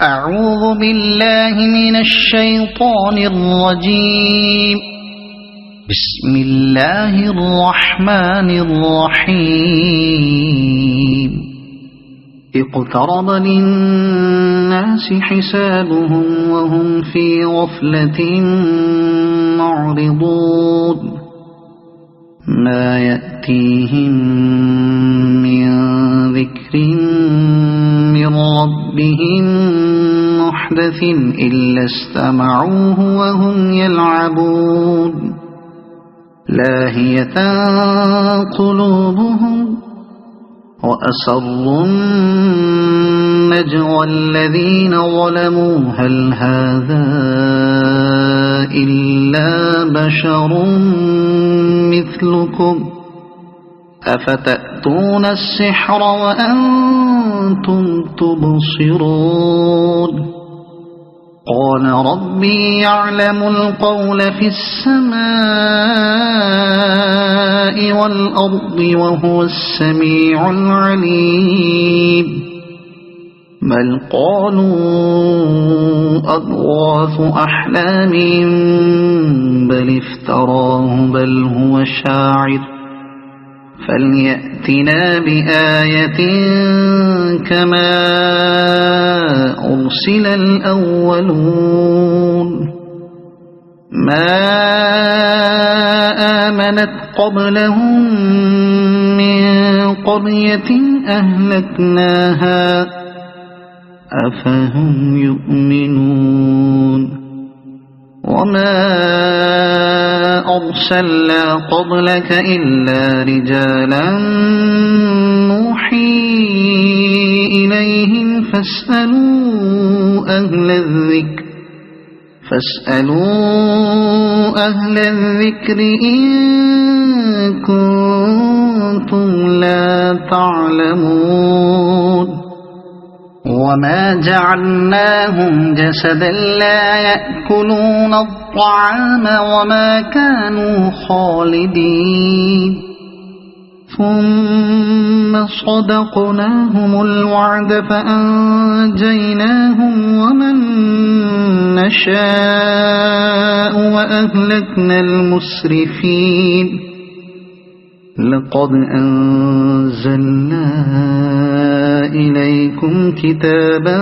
أعوذ بالله من الشيطان الرجيم. بسم الله الرحمن الرحيم. اقترب للناس حسابهم وهم في غفلة معرضون. ما يأتيهم من ذكر من ربهم محدث إلا استمعوه وهم يلعبون. لاهية قلوبهم وأسروا النجوى الذين ظلموا هل هذا إلا بشر مثلكم أفتأتون السحر وأنتم تبصرون. قال ربي يعلم القول في السماء والأرض وهو السميع العليم. بل قالوا أضغاث أحلام بل افتراه بل هو شاعر فليأتنا بآية كما أرسل الأولون. ما آمنت قبلهم من قرية أهلكناها أفهم يؤمنون. وما أرسلنا قبلك إلا رجالا نوحي إليهم فاسألوا أهل الذكر إن كنتم لا تعلمون. وما جعلناهم جسدا لا يأكلون الطعام وما كانوا خالدين. ثم صدقناهم الوعد فأنجيناهم ومن نشاء وأهلكنا المسرفين. لقد أنزلنا إليكم كتابا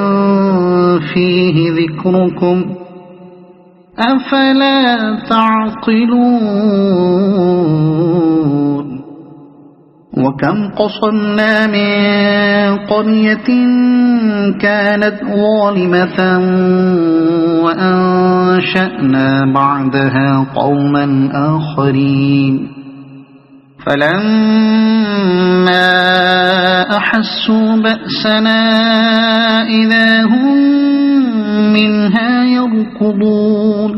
فيه ذكركم أفلا تعقلون. وكم قصمنا من قرية كانت ظالمة وأنشأنا بعدها قوما آخرين. فلما أحسوا بأسنا إذا هم منها يركضون.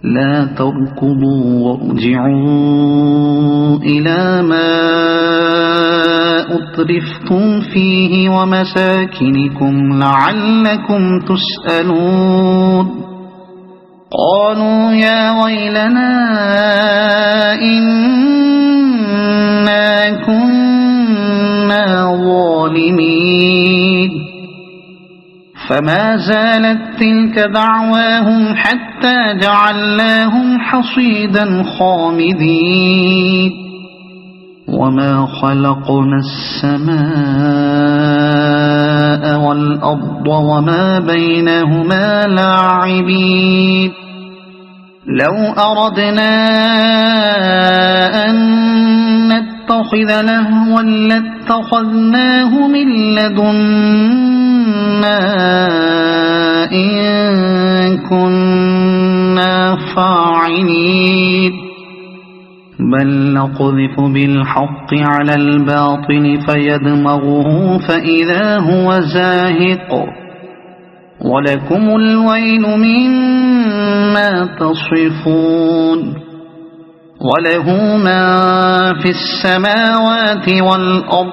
لا تركضوا وارجعوا إلى ما أترفتم فيه ومساكنكم لعلكم تسألون. قالوا يا ويلنا إنا كنا ظالمين. فما زالت تلك دعواهم حتى جعلناهم حصيدا خامدين. وما خلقنا السماء والأرض وما بينهما لاعبين. لو أردنا أن نتخذ لهوا لاتخذناه من لدنا إن كنا فاعلين. بل نقذف بالحق على الباطل فيدمغه فإذا هو زاهق. ولكم الويل مما تصفون. وله ما في السماوات والأرض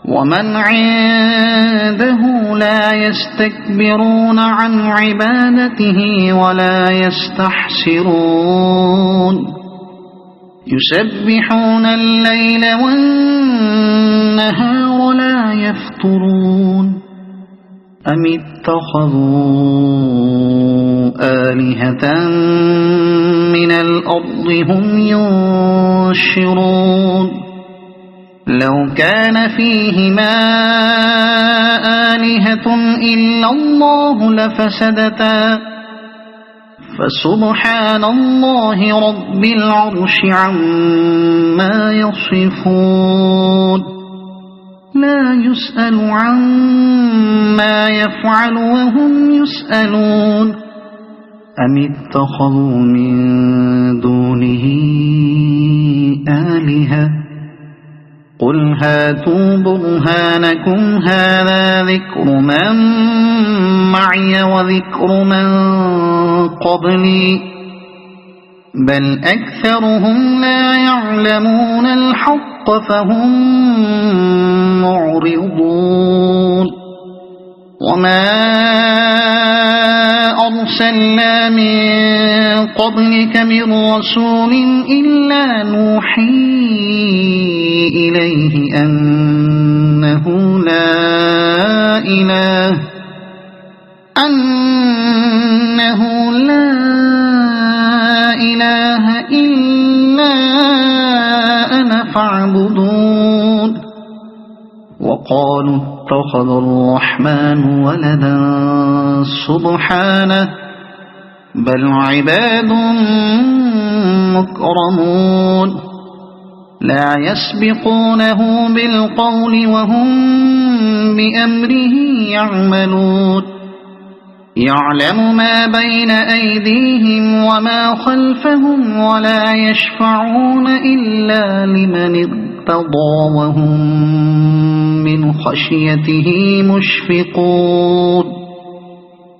ومن عنده لا يستكبرون عن عبادته ولا يستحسرون. يسبحون الليل والنهار لا يفترون. أم اتخذوا آلهة من الأرض هم ينشرون لو كان فيهما آلهة إلا الله لفسدتا فسبحان الله رب العرش عما يصفون لا يسأل عما يفعل وهم يسألون أم اتخذوا من دونه آلهة قل هاتوا برهانكم هذا ذكر من معي وذكر من قبلي بل أكثرهم لا يعلمون الحق فهم معرضون وما أرسلنا من قبلك من رسول إلا نوحي إليه أنه لا إله إلا أنا فاعبدون وقالوا اتخذ الرحمن ولدا سبحانه بل عباد مكرمون لا يسبقونه بالقول وهم بأمره يعملون يعلم ما بين أيديهم وما خلفهم ولا يشفعون إلا لمن ارتضى وهم من خشيته مشفقون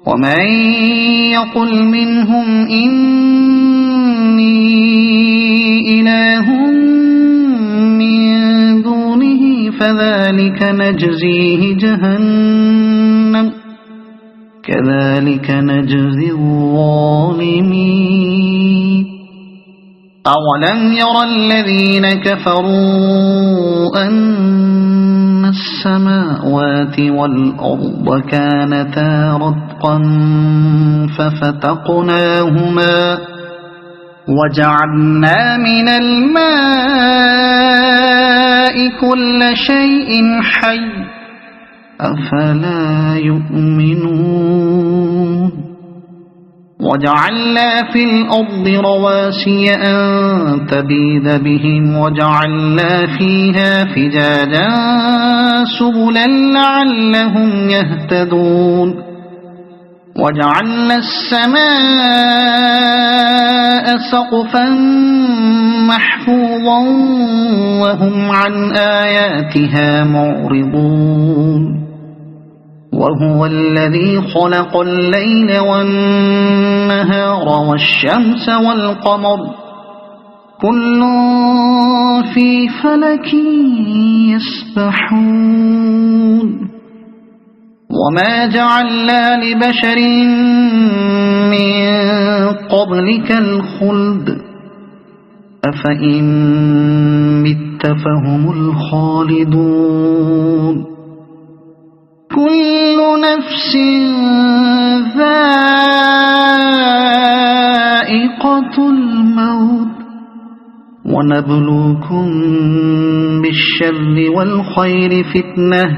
ومن يقل منهم إني إله من دونه فذلك نجزيه جهنم كذلك نجزي الظالمين أولم ير الذين كفروا أن السماوات والأرض كانتا رتقا ففتقناهما وجعلنا من الماء كل شيء حي أفلا يؤمنون وجعلنا في الأرض رواسي أن تبيد بهم وجعلنا فيها فجاجا سبلا لعلهم يهتدون وجعلنا السماء سقفا محفوظا وهم عن آياتها معرضون وهو الذي خلق الليل والنهار والشمس والقمر كل في فلك يسبحون وما جعلنا لبشر من قبلك الخلد أفإن مت فهم الخالدون كل نفس ذائقة الموت ونبلوكم بالشر والخير فتنة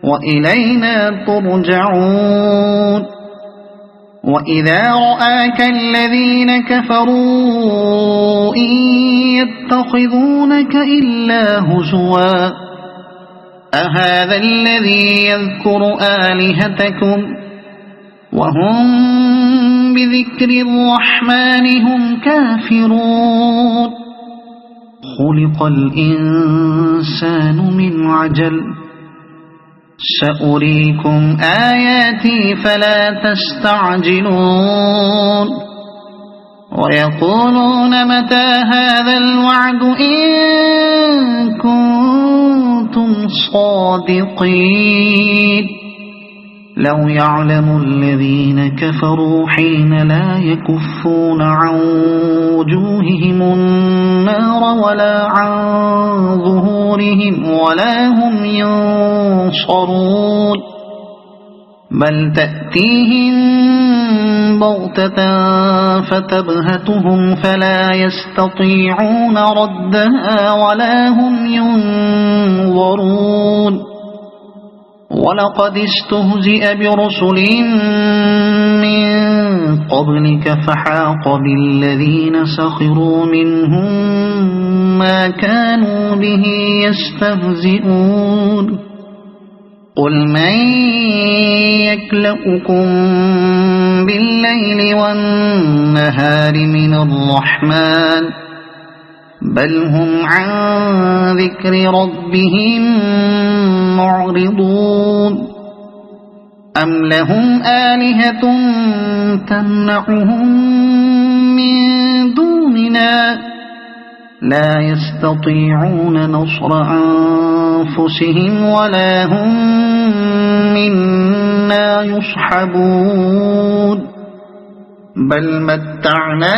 وإلينا ترجعون وإذا رآك الذين كفروا إن يتخذونك إلا هزوا أهذا الذي يذكر آلهتكم وهم بذكر الرحمن هم كافرون خلق الإنسان من عجل سأريكم آياتي فلا تستعجلون ويقولون متى هذا الوعد إن كنتم صادقين لو يعلم الذين كفروا حين لا يكفون عن وجوههم النار ولا عن ظهورهم ولا هم ينصرون بل تأتيهم بغتة فتبهتهم فلا يستطيعون ردها ولا هم ينظرون ولقد استهزئ برسل من قبلك فحاق بالذين سخروا منهم ما كانوا به يستهزئون قل من يكلؤكم بالليل والنهار من الرحمن بل هم عن ذكر ربهم معرضون أم لهم آلهة تمنعهم من دوننا لا يستطيعون نصر أنفسهم ولا هم منا يصحبون بل متعنا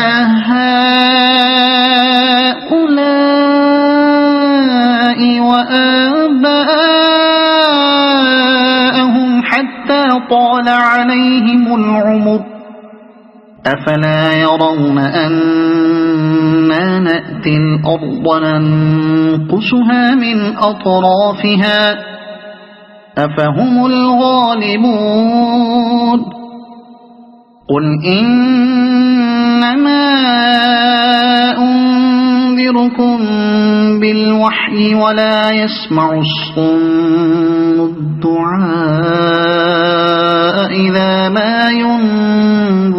هؤلاء وآباءهم حتى طال عليهم العمر أفلا يرون أنا نأتي الأرض ننقصها من أطرافها أفهم الغالبون قل إنما أنذركم بالوحي ولا يسمع الصم الدعاء إذا ما ينظرون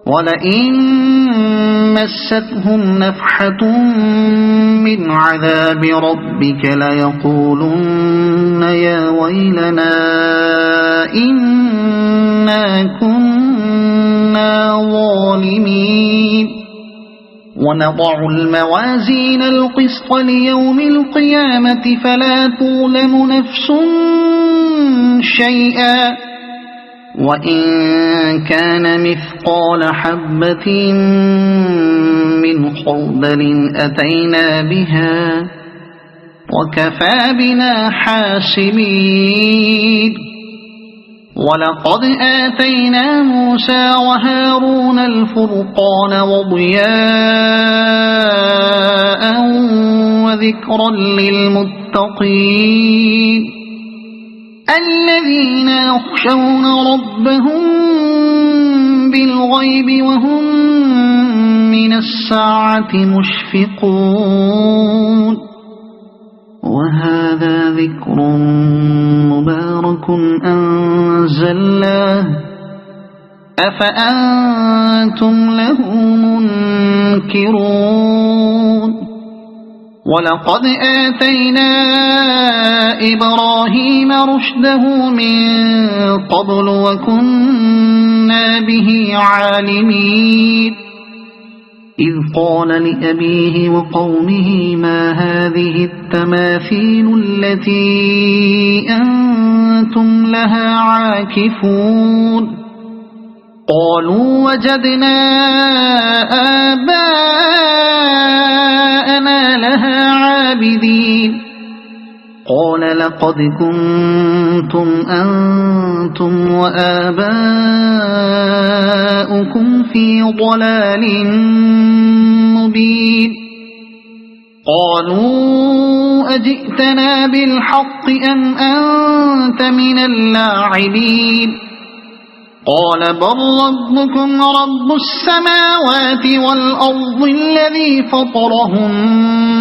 ولئن مستهم نفحة من عذاب ربك ليقولن يا ويلنا إنا كنا ظالمين ونضع الموازين القسط ليوم القيامة فلا تظلم نفس شيئا وإن كان مثقال حبة من خردل أتينا بها وكفى بنا حاسبين ولقد آتينا موسى وهارون الفرقان وضياء وذكرا للمتقين الذين يخشون ربهم بالغيب وهم من الساعة مشفقون وهذا ذكر مبارك أنزلناه أفأنتم له منكرون ولقد آتينا إبراهيم رشده من قبل وكنا به عالمين إذ قال لأبيه وقومه ما هذه التماثيل التي أنتم لها عاكفون قالوا وجدنا آباءنا لها عابدين قال لقد كنتم أنتم وآباؤكم في ضلال مبين قالوا أجئتنا بالحق أم أنت من اللاعبين قال بل ربكم رب السماوات والأرض الذي فطرهن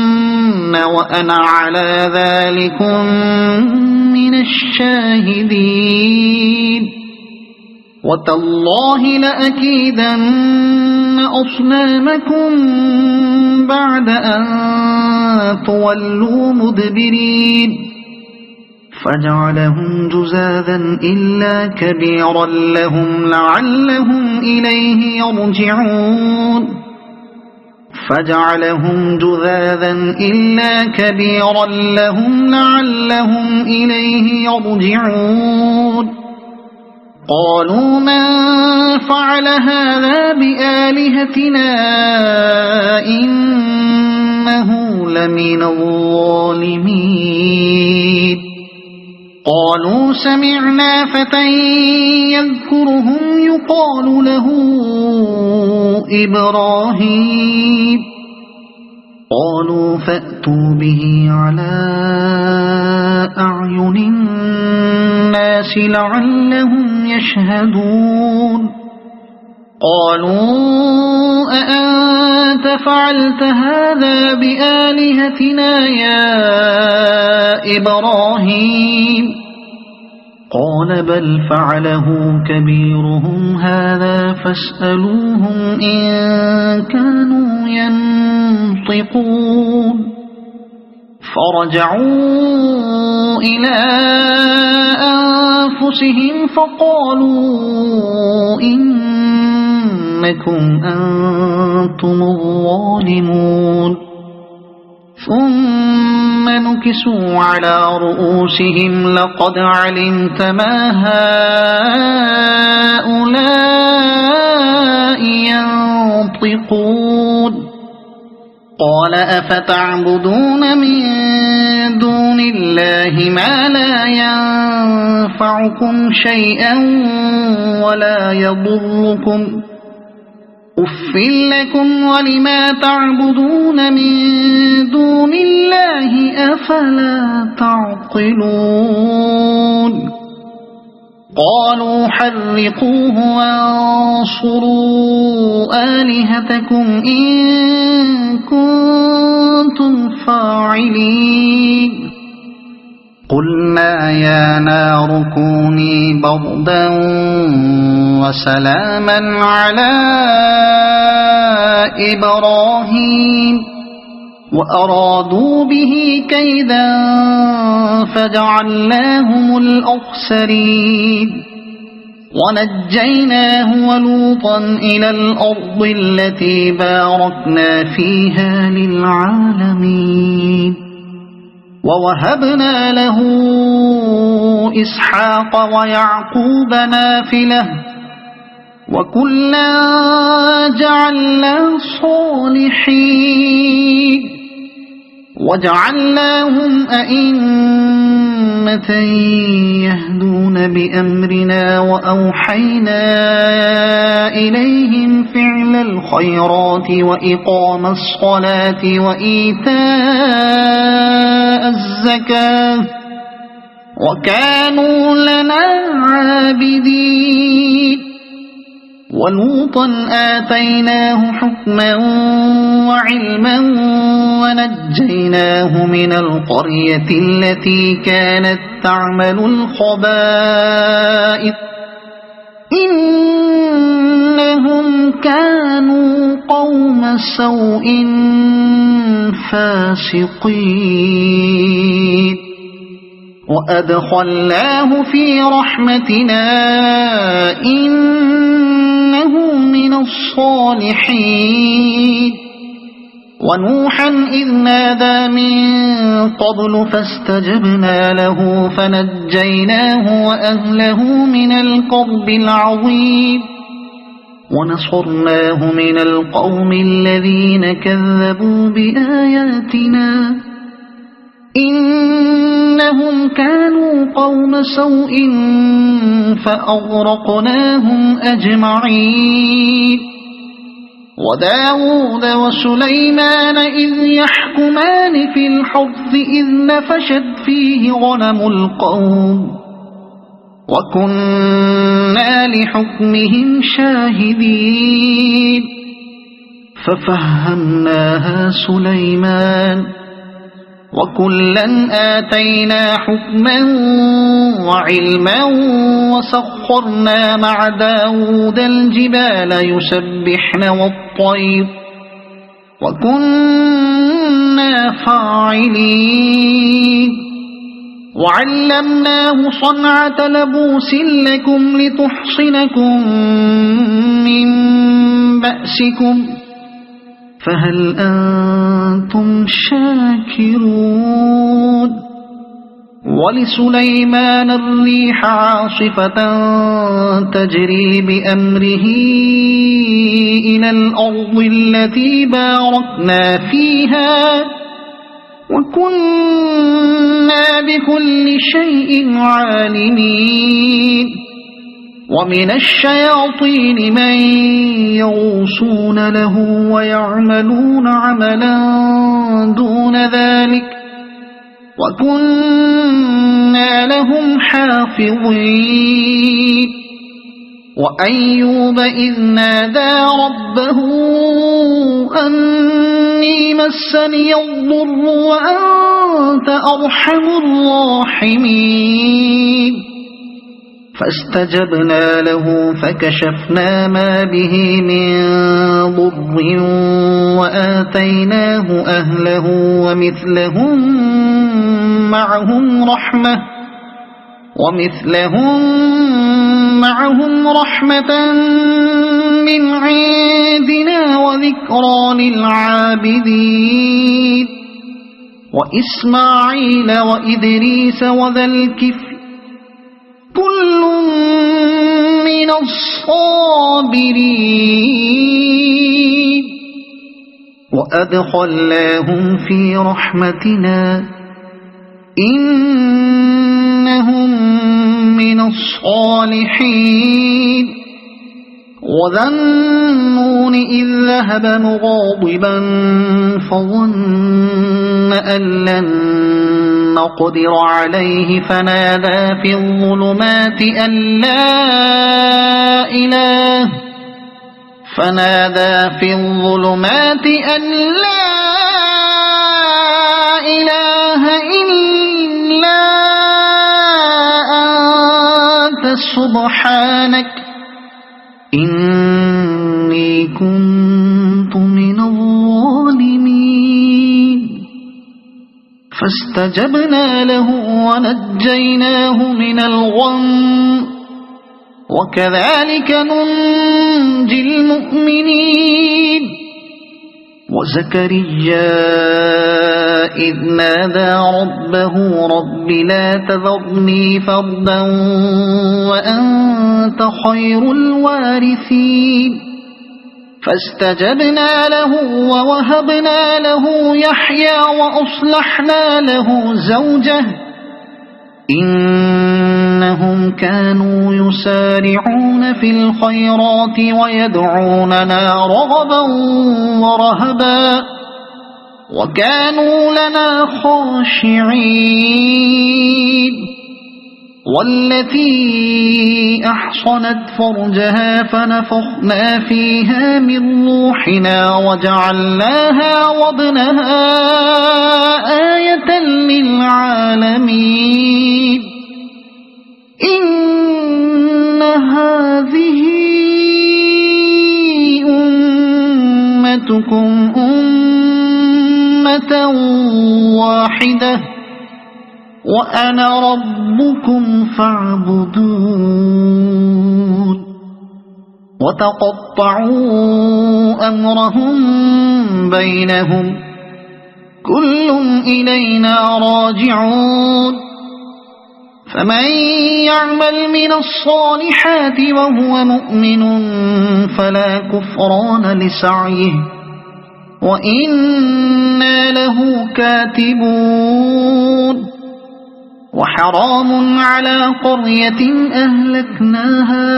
وأنا على ذلكم من الشاهدين وتالله لأكيدن أصنامكم بعد أن تولوا مدبرين فجعلهم جذاذا إلا كبيرا لهم لعلهم إليه يرجعون فجعلهم جذاذا إلا كبيرا لهم لعلهم إليه يرجعون قالوا من فعل هذا بآلهتنا إنه لمن الظالمين قالوا سمعنا فتى يذكرهم يقال له إبراهيم قالوا فأتوا به على أعين الناس لعلهم يشهدون قالوا أأنت فعلت هذا بآلهتنا يا إبراهيم قال بل فعله كبيرهم هذا فاسألوهم إن كانوا ينطقون فرجعوا إلى أنفسهم فقالوا إنكم أنتم الظالمون ثم نكسوا على رؤوسهم لقد علمت ما هؤلاء ينطقون قال أفتعبدون من دون الله ما لا ينفعكم شيئا ولا يضركم أف لكم ولما تعبدون من دون الله أفلا تعقلون قالوا حرقوه وانصروا آلهتكم إن كنتم فاعلين قلنا يا نار كوني بردا وسلاما على إبراهيم وأرادوا به كيدا فجعلناهم الأخسرين ونجيناه ولوطا إلى الأرض التي باركنا فيها للعالمين ووهبنا له إسحاق ويعقوب نافلة وكلا جعلنا صالحين وجعلناهم أئمة يهدون بأمرنا وأوحينا إليهم فعل الخيرات وإقام الصلاة وإيتاء الزكاة وكانوا لنا عابدين ولوطا آتيناه حكما وعلما ونجيناه من القرية التي كانت تعمل الخبائث إنهم كانوا قوم سوء فاسقين وأدخلناه في رحمتنا إنه من الصالحين ونوحا إذ نادى من قبل فاستجبنا له فنجيناه وأهله من الكرب العظيم ونصرناه من القوم الذين كذبوا بآياتنا إنهم كانوا قوم سوء فأغرقناهم أجمعين وداود وسليمان إذ يحكمان في الحرث إذ نفشت فيه غنم القوم وكنا لحكمهم شاهدين ففهمناها سليمان وكلا آتينا حكما وعلما وسخرنا مع داود الجبال يسبحن والطير وكنا فاعلين وعلمناه صنعة لبوس لكم لتحصنكم من بأسكم فهل أنتم شاكرون ولسليمان الريح عاصفة تجري بأمره إلى الأرض التي باركنا فيها وكنا بكل شيء عالمين ومن الشياطين من يغوصون له ويعملون عملا دون ذلك وكنا لهم حافظين وأيوب إذ نادى ربه أني مسني الضر وأنت أرحم الراحمين فاستجبنا له فكشفنا ما به من ضر وآتيناه أهله ومثلهم رحمة من عندنا وذكرى للعابدين وإسماعيل وإدريس وذا الكفل كل من الصابرين وأدخلناهم في رحمتنا إنهم من الصالحين وذا النون إذ ذهب مغاضبا فظن أن لن نقدر عليه فنادى في الظلمات أن لا إله إلا أنت سبحانك إني كنت من الظالمين فاستجبنا له ونجيناه من الغم وكذلك ننجي المؤمنين وزكريا إذ نادى ربه رب لا تذرني فردا وأنت خير الوارثين فاستجبنا له ووهبنا له يحيى وأصلحنا له زوجه إنهم كانوا يسارعون في الخيرات ويدعوننا رغبا ورهبا وكانوا لنا خاشعين والتي أحصنت فرجها فنفخنا فيها من روحنا وجعلناها وابنها آية للعالمين إن هذه أمتكم أمة واحدة وأنا ربكم فاعبدون وتقطعوا أمرهم بينهم كل إلينا راجعون فمن يعمل من الصالحات وهو مؤمن فلا كفران لسعيه وإنا له كاتبون وحرام على قرية أهلكناها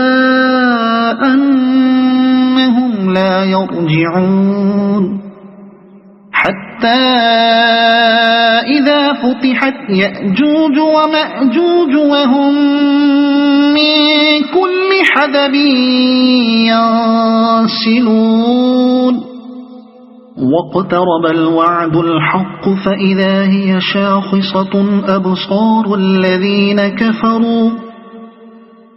أنهم لا يرجعون حتى إذا فتحت يأجوج ومأجوج وهم من كل حدب ينسلون واقترب الوعد الحق فإذا هي شاخصة أبصار الذين كفروا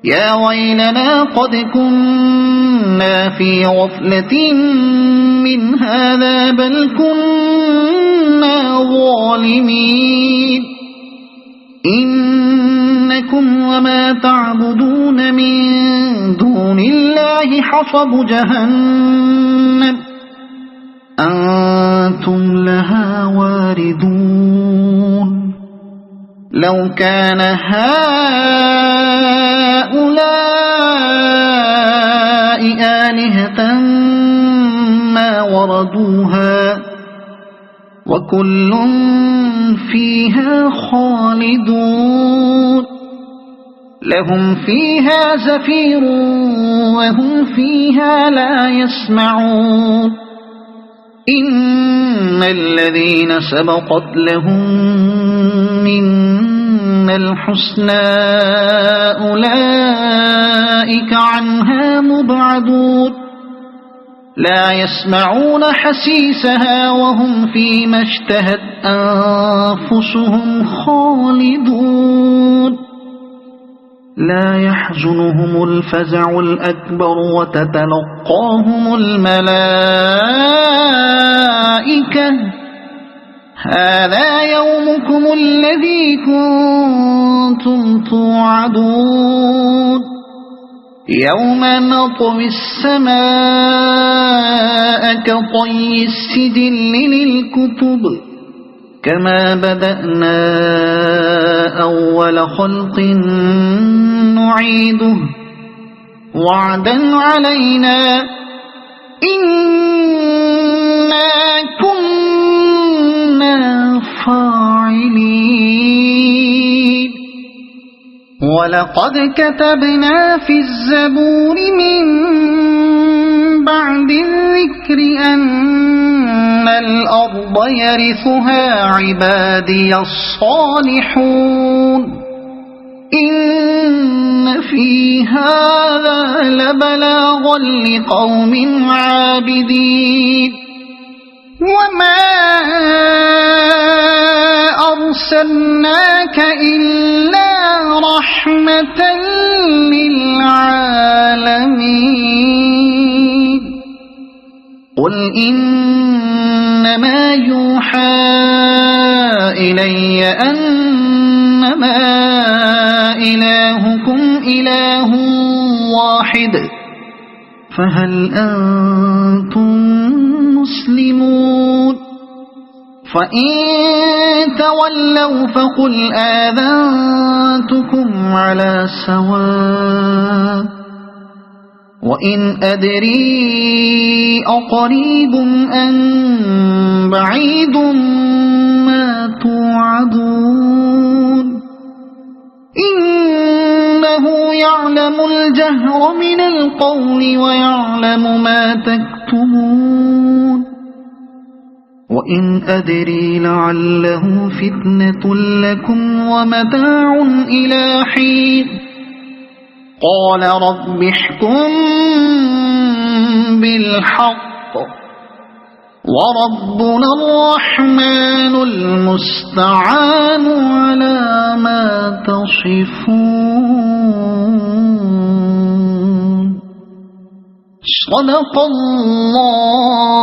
يا ويلنا قد كنا في غفلة من هذا بل كنا ظالمين إنكم وما تعبدون من دون الله حصب جهنم أنتم لها واردون لو كان هؤلاء آلهة ما وردوها وكل فيها خالدون لهم فيها زفير وهم فيها لا يسمعون إن الذين سبقت لهم منا الحسنى أولئك عنها مبعدون لا يسمعون حسيسها وهم فيما اشتهت أنفسهم خالدون لا يحزنهم الفزع الأكبر وتتلقاهم الملائكة هذا يومكم الذي كنتم توعدون يوم نطوي السماء كطي السجل للكتب كما بدأنا أول خلق نعيده وعدا علينا إنا كنا فاعلين ولقد كتبنا في الزبور من بعد الذكر أن الأرض يرثها عبادي الصالحون إن في هذا لبلاغا لقوم عابدين وما أرسلناك إلا رحمة للعالمين قل إنما يوحى إلي أنما إلهكم إله واحد فهل أنتم مسلمون فإن تولوا فقل آذنتكم على سواء وإن أدري أقريب أم بعيد ما توعدون إنه يعلم الجهر من القول ويعلم ما تكتمون وإن أدري لعله فتنة لكم ومتاع إلى حين قال رب احكم بالحق وربنا الرحمن المستعان على ما تصفون صدق الله